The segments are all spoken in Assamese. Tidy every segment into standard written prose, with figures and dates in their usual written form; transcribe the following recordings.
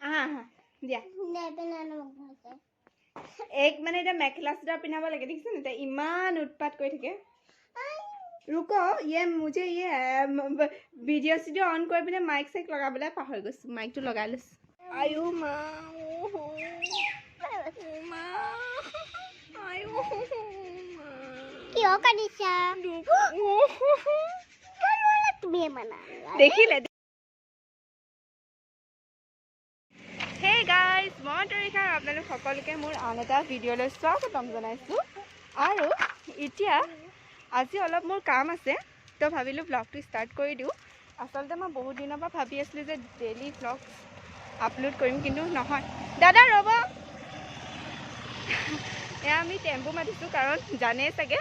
দিয়া এক মানে এটা মেখেলা চাদৰ পিন্ধাব লাগে দেখিছে নে ইমান উৎপাত কৰি থাকে रुको ये मुझे ये वीडियो सीडियो ऑन कर पिने माइक सेक लगाबले पाहर गस माइक तो लगा लस आयु मा मा आयु कियो कनिसा करवला तुम्ही मना देखिले हे गाइस মই তৰিকা আপোনালোক সকলোকে মোৰ আন এটা ভিডিঅ'লৈ স্বাগতম জনাইছো আৰু এতিয়া আজি অলপ মোৰ কাম আছে তো ভাবিলো ব্লগটো স্টাৰ্ট কৰি দিও আসলতে মই বহুত দিনৰ পৰা ভাবি আছিলো যে ডেইলি ব্লগ আপলোড কৰিম কিন্তু নহয় দাদা ৰব আমি টেম্পো মাতিছো কাৰণ জানে চাগে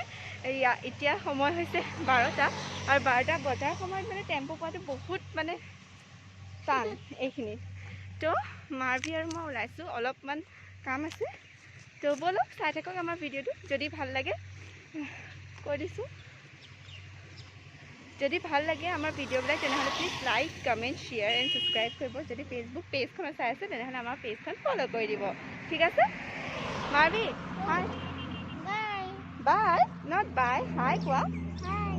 এতিয়া সময় হৈছে 12টা আৰু 12টা বজাৰ সময়ত মানে টেম্পো পোৱাটো বহুত মানে টান এইখিনি তো মাৰভি আৰু মই ওলাইছো অলপমান কাম আছে তো বলক চাই থাকক আমাৰ ভিডিঅ'টো যদি ভাল লাগে কৈ দিছো যদি ভাল লাগে আমাৰ ভিডিঅ'বিলাক তেনেহ'লে please like comment share and subscribe কৰিব যদি ফেচবুক পেজখন চাই আছে তেনেহ'লে আমাৰ পেজখন ফ'ল' কৰি দিব ঠিক আছে মাৰভি হাই বাই বাই নট বাই হাই কোৱা হাই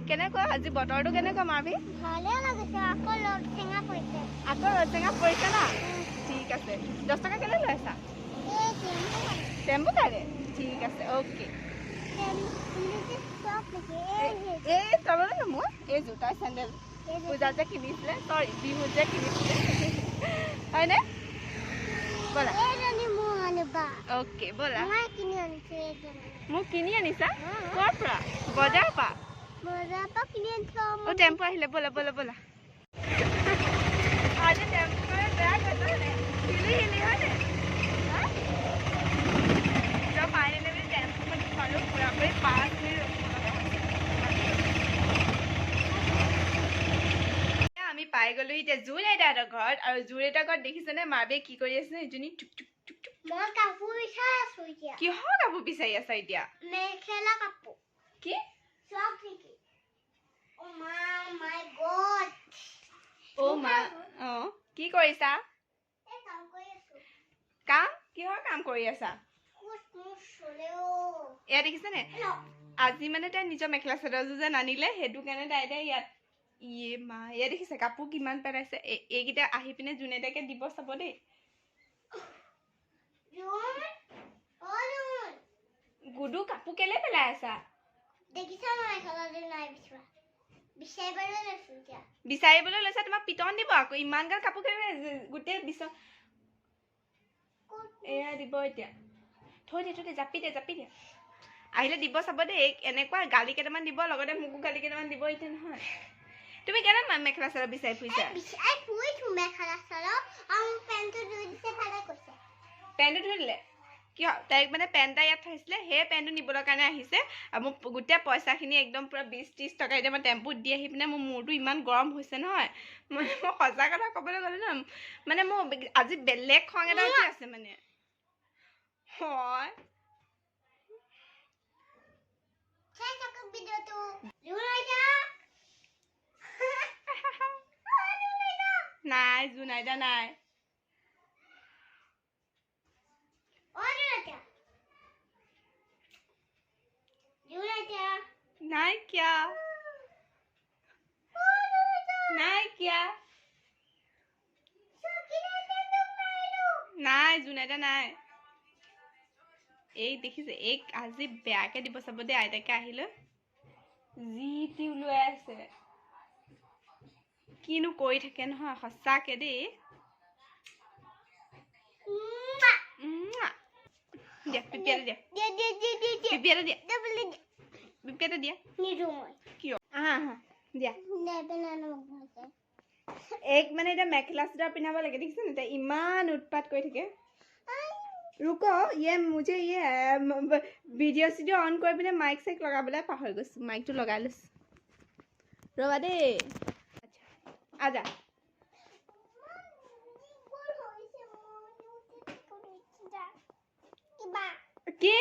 কেনেকুৱা আজি বতৰটো কেনেকুৱা মাৰভি ভালে লাগিছে আকৌ লট টেঙা পৰিছে আকৌ ৰ'দ টেঙা পৰিছে না ঠিক আছে 10 টকা কেনে লৈছা এই টেম্পু কাৰে ঠিক আছে অ'কে এই তললৈ মই এই জোতা চেণ্ডেল পূজা যে কিনিছিলে চৰি বিহু যে কিনিছিলে হয়নে ব'লা অ'কে ব'লা মোক কিনি আনিছা ক'ৰ পৰা বজাৰৰ পৰা অ' টেম্পু আহিলে ব'লা ব'লা ব'লা আজি টেম্পু মানে বেয়া কৈছে হয়নে হিলি হিলি হয়নে ফাইনেলি টেম্পু মানে পালোঁ পুৰাপুৰি 5 মিনিট আমি পাই গ'লো এতিয়া জুৰেইদাহঁতৰ ঘৰত আৰু জুৰেইদাৰ ঘৰত দেখিছেনে মাৰভিয়ে কি কৰি আছে এজনী টুক টুক টুক টুক মই কাপোৰ বিচাৰি আছো এতিয়া কিহৰ কাপোৰ বিচাৰি আছা এতিয়া মেখেলা কাপোৰ কি চব নেকি ও মাই গড অ' মা কি কৰিছা এই কাম কৰি আছো কাম কিহৰ কাম কৰি আছা এয়া দেখিছেনে আজি মানে তাই নিজৰ মেখেলা চাদৰযোৰ যে নানিলে সেইটো কাৰণে তাই এতিয়া ইয়াত ইয়ে মা এয়া দেখিছে কাপোৰ কিমান পেলাইছে এইকেইটা আহি পিনে জুনেদাকে দিব চাব দেই গুডু কাপোৰ কেলে পেলাই আছা দেখিছা মই মেখেলাযোৰ নাই বিচাৰিবলৈ লৈছো এতিয়া বিচাৰিবলৈ লৈছা তোমাক পিটন দিব আকৌ ইমান গাল কাপোৰ কেলে গোটেই এয়া দিব এতিয়া থৈ দে জাপি দে আহিলে দিব চাব দেই এনেকুৱা গালি কেইটামান দিব লগতে মোকো গালি কেইটামান দিব এতিয়া নহয় তুমি কেনে মেখেলা চাদৰ বিচাৰি ফুৰিছা মেখেলা চাদৰ আৰু পেণ্টটো ধুই দিছে ভালে কৈছে পেণ্টটো ধুই দিলে কিয় তাইক মানে পেণ্ট এটা ইয়াত থৈছিলে সেই পেণ্টটো নিবলৈ কাৰণে আহিছে আৰু মোক গোটেই পইচাখিনি একদম পুৰা 20-30 টকা এতিয়া মই টেম্পুত দি আহি পিনে মোৰ মূৰটো ইমান গৰম হৈছে নহয় মই সঁচা কথা ক'বলৈ গ'লে ন মানে মোৰ আজি বেলেগ খং এটা উঠি আছে মানে হয় চাই থাকক ভিডিঅ'টো জুনাইদা নাই জুনাইদা নাই নাই কিয়া নাই জুনাইদা নাই এই দেখিছে এক আজি বেয়াকে দিব চাব দে আইতাকে আহিলে যি টি ওলাই আছে কিনো কৰি থাকে নহয় সঁচাকে দেই দিয়া পিপিয়ালে দিয়া কিয় দিয়া এক মানে এটা মেখেলা চাদৰ পিন্ধাব লাগে দেখিছে নে ইমান উৎপাত কৰি থাকে रुको ये मुझे ये वीडियो सीडियो ऑन कर पिने माइक सेक लगाबले पाहर गस माइक तो लगा लस रवा दे अच्छा आजा की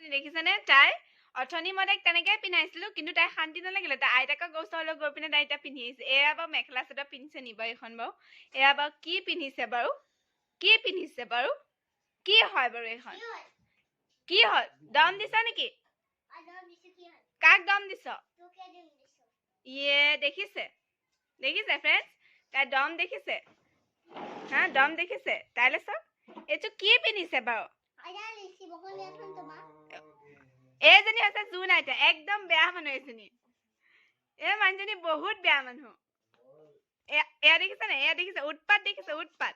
আপুনি দেখিছেনে তাই অথনি মই তাইক তেনেকৈ পিন্ধাইছিলোঁ কিন্তু তাই শান্তি নালাগিলে তাই আইতাকৰ ওচৰলৈ গৈ পিনে তাই এতিয়া পিন্ধি আহিছে এয়া বাৰু মেখেলা চাদৰ পিন্ধিছে নি বাৰু এইখন বাৰু এয়া বাৰু কি পিন্ধিছে বাৰু কি হয় বাৰু এইখন কি হ'ল দম দিছ নেকি কাক দম দিছ ইয়ে দেখিছে ফ্ৰেণ্ডছ তাই দম দেখিছে হা দম দেখিছে তাইলৈ চাওক এইটো কি পিন্ধিছে বাৰু এইজনী হৈছে জোন আইতা একদম বেয়া মানুহ এইজনী এই মানুহজনী বহুত বেয়া মানুহ এয়া দেখিছে নে এয়া দেখিছে উৎপাত দেখিছে উৎপাত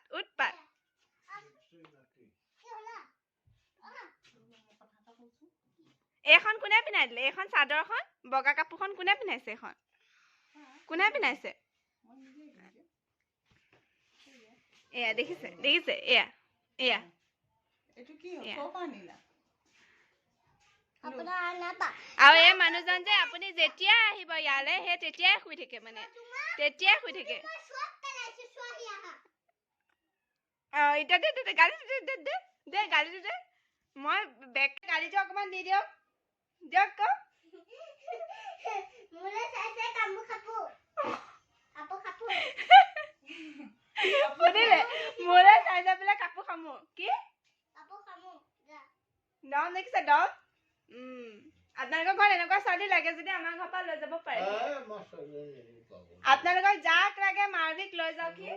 এইখন কোনে পিন্ধাই দিলে এইখন চাদৰখন বগা কাপোৰখন কোনে পিন্ধাইছে এইখন কোনে পিন্ধাইছে এয়া দেখিছে এয়া আৰু এই মানুহজন যে আপুনি যেতিয়া আহিব ইয়ালৈ সেই তেতিয়াই শুই থাকে মানে এতিয়া গালিটো দে মই বেগ গালিটো অকণমান দি দিয়ক কওক শুনিলে মোলৈ চাই যাই পেলাই কাপোৰ খামো কি দম দেখিছে দম আপোনালোকৰ ঘৰত এনেকুৱা ছোৱালী লাগে যদি আমাৰ ঘৰৰ পৰা লৈ যাব পাৰে আপোনালোকৰ যাক লাগে মাৰবিক লৈ যাওক কি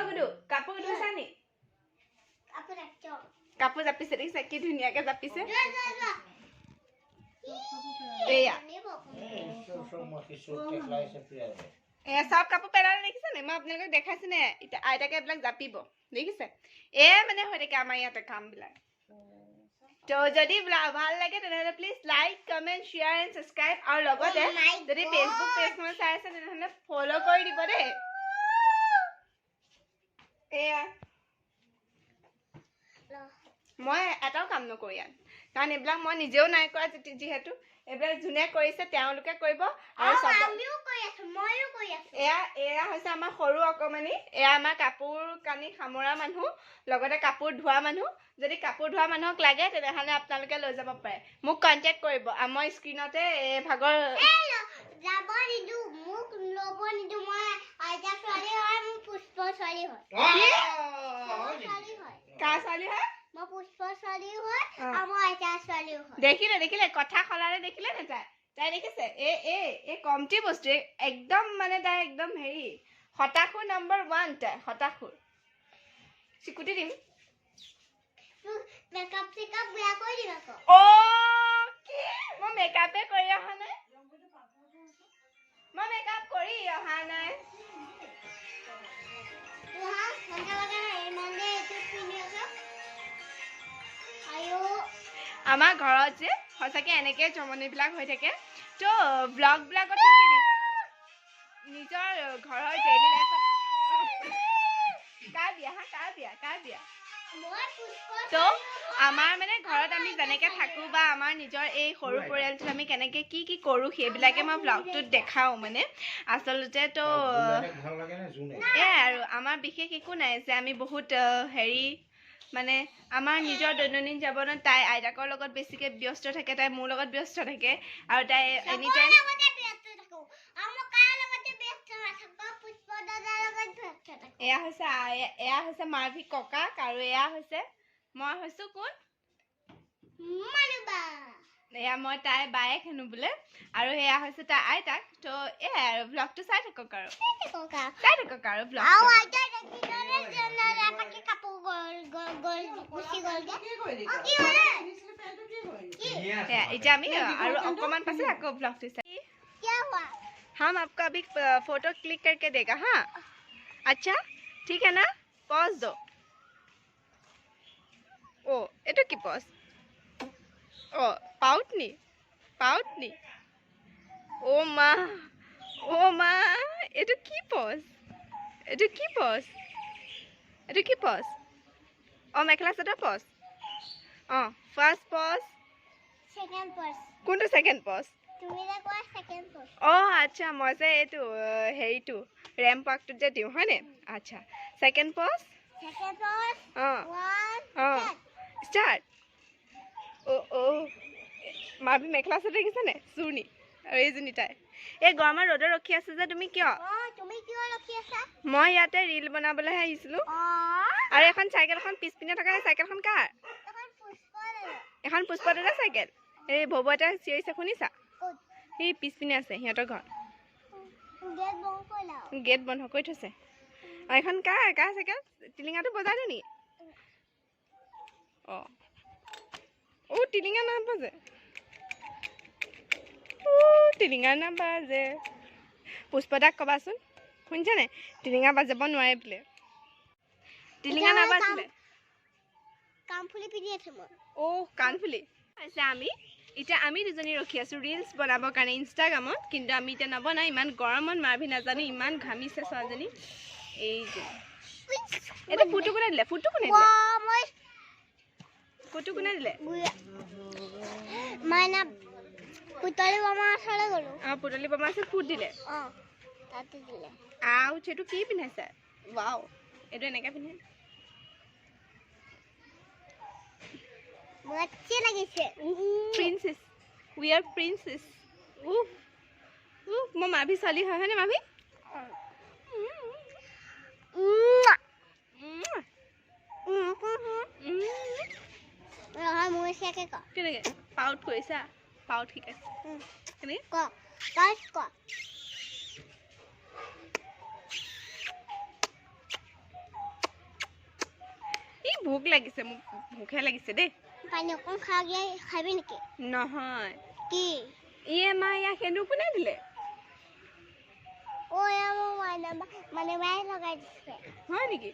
গুডু কাপোৰ ধুইছা নি কাপোৰ জাপিছে দেখিছে কি ধুনীয়াকে জাপিছে এয়া চব কাপোৰ পেলালে দেখিছে নে মই আপোনালোকক দেখাইছো নে এতিয়া আইতাকে এইবিলাক জাপিব দেখিছে মানে হৈ থাকে আমাৰ ইয়াতে কামবিলাক তো যদি ভাল লাগে তেনেহ'লে please like comment share and subscribe আৰু লগতে যদি ফেচবুক পেজখন চাই আছে তেনেহ'লে ফ'ল' কৰি দিব দেই এয়া মই এটাও কাম নকৰোঁ ইয়াত কাৰণ এইবিলাক মই নিজেও নাই কৰা যিহেতু এইবিলাক যোনে কৰিছে তেওঁলোকে কৰিব আৰু এয়া হৈছে আমাৰ সৰু অকণমানি এয়া আমাৰ কাপোৰ কানি সামৰা মানুহ লগতে কাপোৰ ধোৱা মানুহ যদি কাপোৰ ধোৱা মানুহক লাগে তেনেহ'লে আপোনালোকে লৈ যাব পাৰে মোক কণ্টেক্ট কৰিব মই স্ক্ৰীণতে ভাগৰ কাৰ ছোৱালী হয় দেখিলে কথা সলালে দেখিলে নে তাই দেখিছে এই কমটি বস্তু একদম মানে তাই একদম হেৰি হতাশু নম্বৰ 1 তাই হতাশু চিকুটি দিম মই মেকআপে কৰি অহা নাই আমাৰ ঘৰত যে সঁচাকৈ এনেকৈ জমনিবিলাক হৈ থাকে তো ব্লগবিলাকত নিজৰ ঘৰৰ ডেইলি লাইফত কাৰ বিয়া তো আমাৰ মানে ঘৰত আমি যেনেকৈ থাকোঁ বা আমাৰ নিজৰ এই সৰু পৰিয়ালটোত আমি কেনেকৈ কি কৰোঁ সেইবিলাকে মই ব্লগটোত দেখাওঁ মানে আচলতে তো এয়াই আৰু আমাৰ বিশেষ একো নাই যে আমি বহুত হেৰি মানে আমাৰ নিজৰ দৈনন্দিন জীৱনত তাই আইতাকৰ লগত বেছিকৈ ব্যস্ত থাকে তাই মোৰ লগত ব্যস্ত থাকে আৰু তাই এনি টাইম এয়া হৈছে মাৰভিক ককাক আৰু এয়া হৈছে মই হৈছোঁ কোন এয়া মই তাই বায়েক হেনো বোলে আৰু এয়া হৈছে তাই আইতাক তো এয়াই আৰু ব্লগটো চাই থাকক আৰু ব্লগ এতিয়া আমি আৰু অকণমান পাছত আকৌ ব্লগটো চাই हम आपको अभी फोटो क्लिक करके देगा हाँ अच्छा ठीक है ना पॉज दो ओ एटो की पॉज ओ पाउट नी ओ माँ एटो की पॉज ओ मेखला चादर pause first pause second pause কোনটো সেকেন্ড পজ তুমি যে কোৱা সেকেন্ড পোষ্ট অঁ আচ্ছা মই যে এইটো হেৰিটো ৰেম্প ৱাকটোত যে দিওঁ হয়নে আচ্ছা ছেকেণ্ড পষ্ট সেকেন্ড পোষ্ট অঁ 1 অঁ ষ্টাৰ্ট অ' মাভি মেখেলা চাদৰ দেখিছেনে চুৰ্ণি আৰু এইজনী তাই এই গৰমৰ ৰ'দত ৰখি আছে যে তুমি কিয় তুমি কিয় ৰখি আছা মই ইয়াতে ৰীল বনাবলৈ আহিছিলোঁ আৰু এখন চাইকেলখন পিছপিনে থকা চাইকেলখন কাৰ এখন পুষ্পা দাদা চাইকেল এই ভৱ এটা চিঞৰিছে শুনিছা সেই পিছপিনে আছে সিহঁতৰ ঘৰ গেট বন্ধ কৰি থৈছে আৰু এখন কাৰ চাইকেল টিলিঙাটো বজালে নেকি অঁ টিলিঙা নাবাজে টিলিঙা নাবাজে পুষ্পদাক ক'বাচোন শুনিছেনে টিলিঙা বাজাব নোৱাৰে বোলে টিলিঙা নাবাজিলে কাণফুলি পিন্ধি আছো মই কাণফুলি আছে আমি দুজনী ৰখি আছোঁ ৰিলছ বনাবৰ কাৰণে ইনষ্টাগ্ৰামত কিন্তু আমি এতিয়া নবনাই ইমান গৰমত মাৰভি নাজানো ইমান ঘামিছে ছোৱালীজনী এই যে এইটো ফটো কোনে দিলে ফটো কোনে দিলে মাইনা পুতলি মামা ওচৰলৈ গ'লো পুতলি বমা আছে ফুট দিলে তাতে দিলে সেইটো কি পিন্ধাইছে ৱাও এইটো এনেকৈ পিন্ধে মজা লাগিছে প্ৰিন্সেছ উই আৰ প্ৰিন্সেছ মই মাভি ছোৱালী হয়নে মাভি কেনেকৈ পাউট কৰিছা পাউট শিকাইছে কেনেকৈ ই ভোক লাগিছে মোক ভোকহে লাগিছে দেই পানী অকণ খাবি নেকি নহয় কি ইয়াক সেন্দুৰ কোনে দিলে মানে মায়ে লগাই দিছে হয় নেকি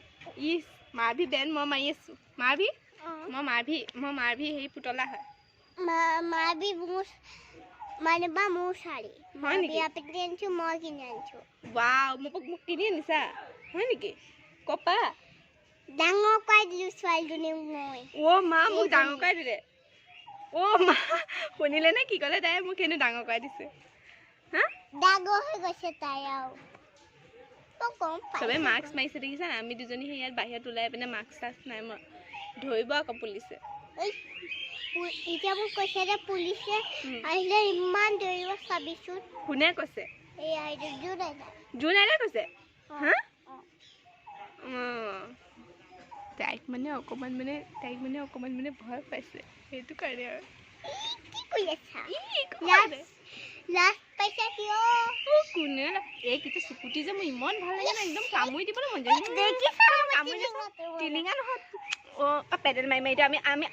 ইছ মাৰভি বেন মই মাৰি আছোঁ মাৰভি মই মাৰভি সেই পুতলা হয় মাৰভি মানে বা মোৰ শাড়ী হয় নেকি পিন্ধি আনিছো মই কিনি আনিছো ৱাও মোক কিনি আনিছা হয় নেকি কপা ডাঙৰ কৰাই দিলো ছোৱালীজনী মই মা মোক ডাঙৰ কৰাই দিলে মা শুনিলে নে কি ক'লে তাই মোক কেনে ডাঙৰ কৰাই দিছে হা ডাঙৰ হৈ গৈছে তাই আৰু চবে মাস্ক মাৰিছে দেখিছা আমি দুজনী সেই ইয়াত বাহিৰত ওলাই পিনে মাস্ক চাস্ক নাই মই ধৰিব আকৌ পুলিচে এতিয়া মোক কৈছে যে পুলিচে আহিলে ইমান ধৰিব চাবিচোন কোনে কৈছে জোন আইতা কৈছে হা তাইক মানে অকণমান মানে ভয় পাইছে সেইটো কাৰণে আৰু কোনে এই কিন্তু চুকুটি যে মোৰ ইমান ভাল লাগে না একদম কামুৰি দিবলৈ মন যায় টিলিঙা নহয় পেডেল মাৰি মাৰি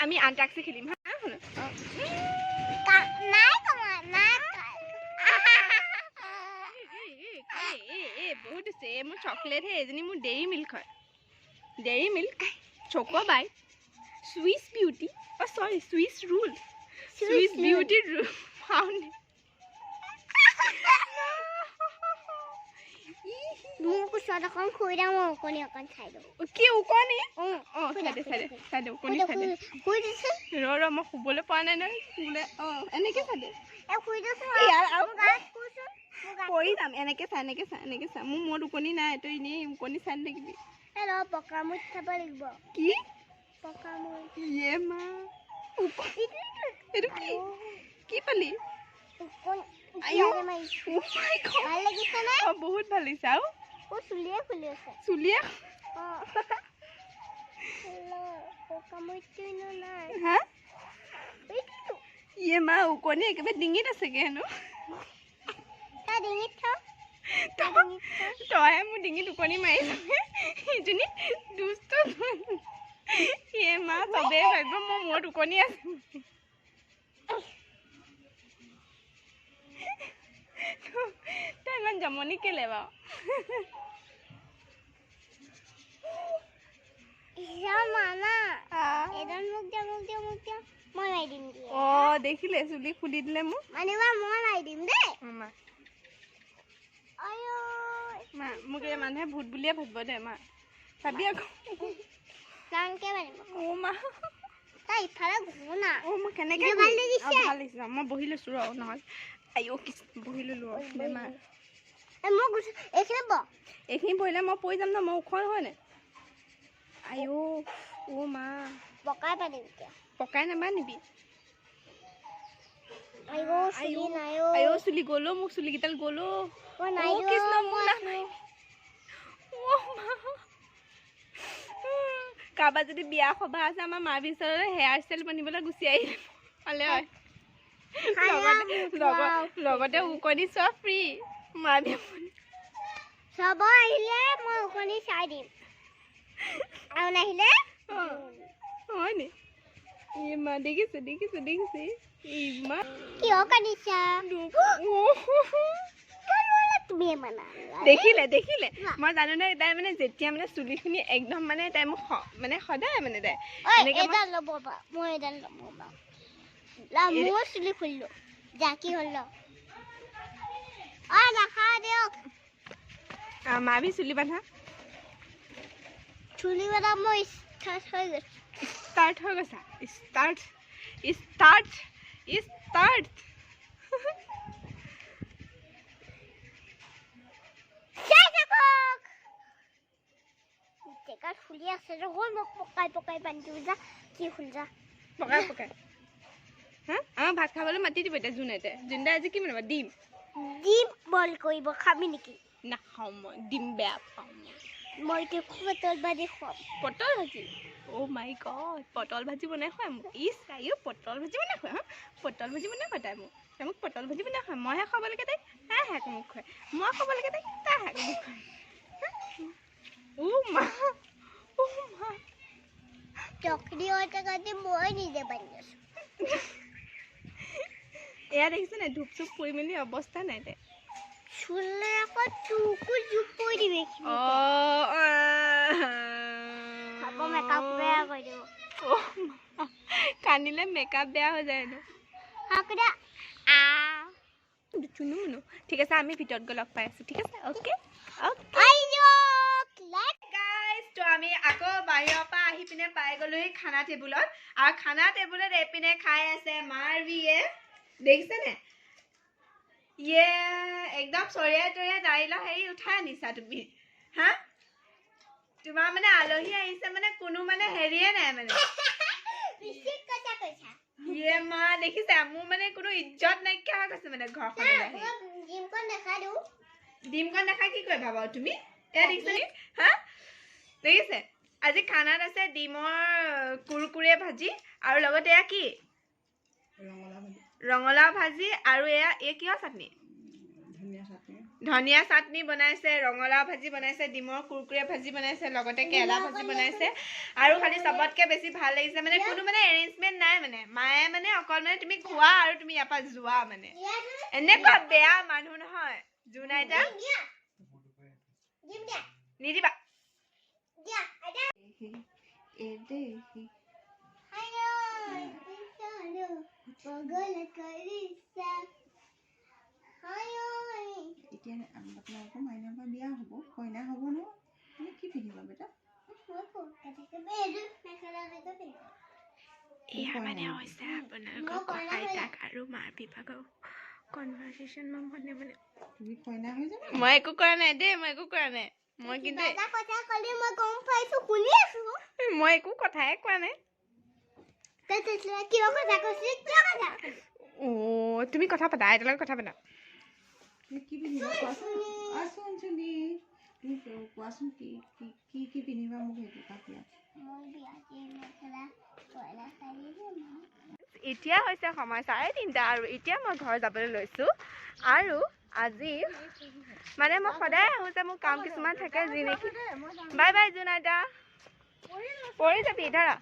আমি আন্তাক্ষৰী খেলিম হা বহুত আছে মোৰ চকলেট হে এজনী মোৰ ডেইৰী মিল্ক হয় ডেইৰী মিল্ক চকো বাই চুইচ বিউটি চৰি switch rule Swiss Beauty rule found মোক ওচৰত অকণ খুই দিওঁ মই ওকণি অকণ চাই দিওঁ কি ওকণি শুই দিছে ৰ মই শুবলৈ পোৱা নাই নহয় শুলে এনেকৈ চাই দে পৰি যাম এনেকৈ চা মোৰ মূৰত ওকণি নাই তই এনেই ওকণি চাই থাকিবি পকা মুঠ চাব লাগিব কি পকা মুঠ মা এইটো কি পালি ভাল লাগিছে নে বহুত ভাল লাগিছে আৰু চুলিয়ে খুলি আছে চুলিয়ে পকা মুঠটো নাই হা মা ওকণি একেবাৰে ডিঙিত আছেগে হেনো তই মোৰ ডিঙিত ওকণি মাৰিছে ইজনী দুষ্ট মা চবেই ভাবিব মোৰ মূৰত ওকণি আছে তই ইমান জমনি কেলে বাৰু দেখিলে চুলি খুলি দিলে মোক মোক এই মানুহে ভূত বুলিয়ে ভাবিব দে মা চাবি আকৌ মা মই কেনেকৈ ভাল লাগিছে মই বহি লৈছোঁ ৰ নহয় আইও বহি ল'লো বেমাৰ এইখিনি বহিলে মই পৰি যাম ন মই ওখ নহয় নে আইও অ' মা পকাই নাবান্ধিবি আইও চুলি গ'লো মোক চুলিকেইডাল গ'লো কৃষ্ণ মোৰ নাই কাৰোবাৰ যদি বিয়া সভা আছে আমাৰ মাৰ বিচৰলৈ হেয়াৰ ষ্টাইল বনিবলৈ গুচি আহিলে ভালে হয় লগতে উকনি চোৱা ফ্ৰী মাৰ বিয়া চব আহিলে মই উকনি চাই দিম আৰু নাহিলে হয় নি ইমা দেখিছে ইমা কিয় কান্দিছা তুমি মানা দেখিলে মই জানো নে তাই মানে যেতিয়া মানে চুলিখিনি একদম মানে তাই মোক মানে সদায় মানে তাই এডাল ল'ব বা মই এডাল ল'ব বা মোৰ চুলি খুলিলো জাকি হ'ল দেখা দিয়ক মাভি চুলি বান্ধা চুলি বান্ধা মই ষ্টাৰ্ট হৈ গৈছা ষ্টাৰ্ট ফুলি আছে হ'ল মোক পকাই বান্ধি যা কি ফুল যা পকাই হা আমাৰ ভাত খাবলৈ মাতি দিব এতিয়া জোনদা আজি কি বনাবা ডিম বইল কৰিব খাবি নেকি নাখাওঁ মই ডিম বেয়া পাওঁ মই এতিয়া পটল ভাজি খুৱাম পটল ভাজি অ' মাই গড পটল ভাজি বনাই খুৱাই মোক ইছ আইও পটল ভাজি বনাই খুৱাই পটল ভাজি বনাই খুৱাই তাই মোক পটল ভাজি বনাই খুৱাই মইহে খাব লাগে তাই শাক মোক খুৱাই মই খাব লাগে তাই শাক মোক খুৱাই মা চকৰি কাৰণে মই নিজে বান্ধি আছো এয়া দেখিছে নাই ধূপ চুপ পৰি মেলি অৱস্থা নাই তাই চুলে আকৌ চুকু জুপ পৰি দিবি মেকআপ বেয়া কৰি দিব কান্দিলে মেকআপ বেয়া হৈ যায় চুনু মুনু ঠিক আছে আমি ভিতৰত গৈ লগ পাই আছো ঠিক আছে অ'কে তো আমি আকৌ বাহিৰৰ পৰা আহি পিনে পাই গ'লোহি খানা টেবুলত আৰু খানা টেবুলত এইপিনে খাই আছে মাৰবিয়ে দেখিছেনে ইয়ে একদম চৰিয়াই তৰিয়াই দাইলৰ হেৰি উঠাই আনিছা তুমি হা তোমাৰ মানে আলহী আহিছে মানে কোনো মানে হেৰিয়ে নাই মানে ইয়ে মা দেখিছা মোৰ মানে কোনো ইজ্জত নাইকিয়া হৈ গৈছে মানে ঘৰখনলৈ ডিমকণ নাখাই কি কৰিবা বাৰু তুমি এয়া দেখিছা নি হা দেখিছে আজি খানাত আছে ডিমৰ কুৰকুৰে ভাজি আৰু লগতে এয়া কি ৰঙালাও ভাজি আৰু এয়া কিহৰ চাটনি ধনিয়া চাটনি বনাইছে ৰঙালাও ভাজি বনাইছে ডিমৰ কুৰকুৰে ভাজি বনাইছে লগতে কেৰেলা ভাজি বনাইছে আৰু খালি চবতকে বেছি ভাল লাগিছে মানে কোনো মানে এৰেঞ্জমেণ্ট নাই মানে মায়ে মানে অকল মানে তুমি খোৱা আৰু তুমি ইয়াৰ পৰা যোৱা মানে এনেকুৱা বেয়া মানুহ নহয় জোনাইটা নিদিবা এতিয়া আপোনালোকৰ মাইনাৰ পৰা বিয়া হ'ব কইনা হ'ব ন তুমি কি পিন্ধিবা বেটা এয়া মানে হৈছে আপোনালোকৰ ককাইতাক আৰু মাৰ বিভাগৰ কনভাৰচেশ্যন মানে তুমি কইনা হৈ যাবা মই একো কৰা নাই দেই মই একো কৰা নাই মই কিন্তু মই একো কথাই কোৱা নাই অ' তুমি কথা পাতা আইতাৰ লগত কথা পাতা তুমি কি পিন্ধিবা কোৱাচোন চুলি তুমি কোৱাচোন কি পিন্ধিবা মোক সেইটো কাপোৰ এতিয়া হৈছে সময় 3:30 আৰু এতিয়া মই ঘৰ যাবলৈ লৈছোঁ আৰু আজি মানে মই সদায় আহোঁ যে মোৰ কাম কিছুমান থাকে যি নেকি বাই বাই জোনাইতা পৰি যাবি ধৰা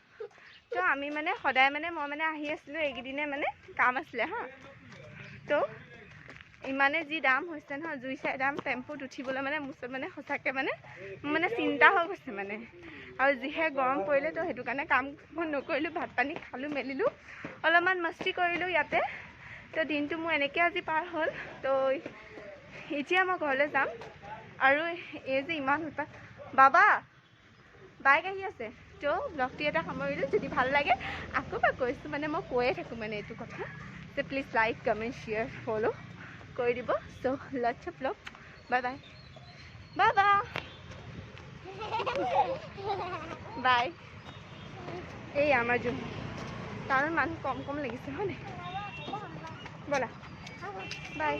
তো আমি মানে সদায় মানে মই মানে আহি আছিলোঁ এইকেইদিনে মানে কাম আছিলে হা তো ইমানে যি দাম হৈছে নহয় জুই চাই দাম টেম্পুত উঠিবলৈ মানে মোৰ মানে সঁচাকৈ মানে চিন্তা হৈ গৈছে মানে আৰু যিহে গৰম পৰিলে তো সেইটো কাৰণে কাম নকৰিলোঁ ভাত পানী খালোঁ মেলিলোঁ অলপমান মস্তি কৰিলোঁ ইয়াতে তো দিনটো মোৰ এনেকৈ আজি পাৰ হ'ল তো এতিয়া মই ঘৰলৈ যাম আৰু এই যে ইমান উৎপাত বাবা বাইক আহি আছে তো ব্লগটো এটা সামৰিলোঁ যদি ভাল লাগে আকৌ কৈছোঁ মানে মই কৈয়ে থাকোঁ মানে এইটো কথা যে please like comment share follow' কৰি দিব চ' lots of love bye bye bye bye bye এই আমাৰ যোন টাউনত মানুহ কম কম লাগিছে হয়নে ব'লা বাই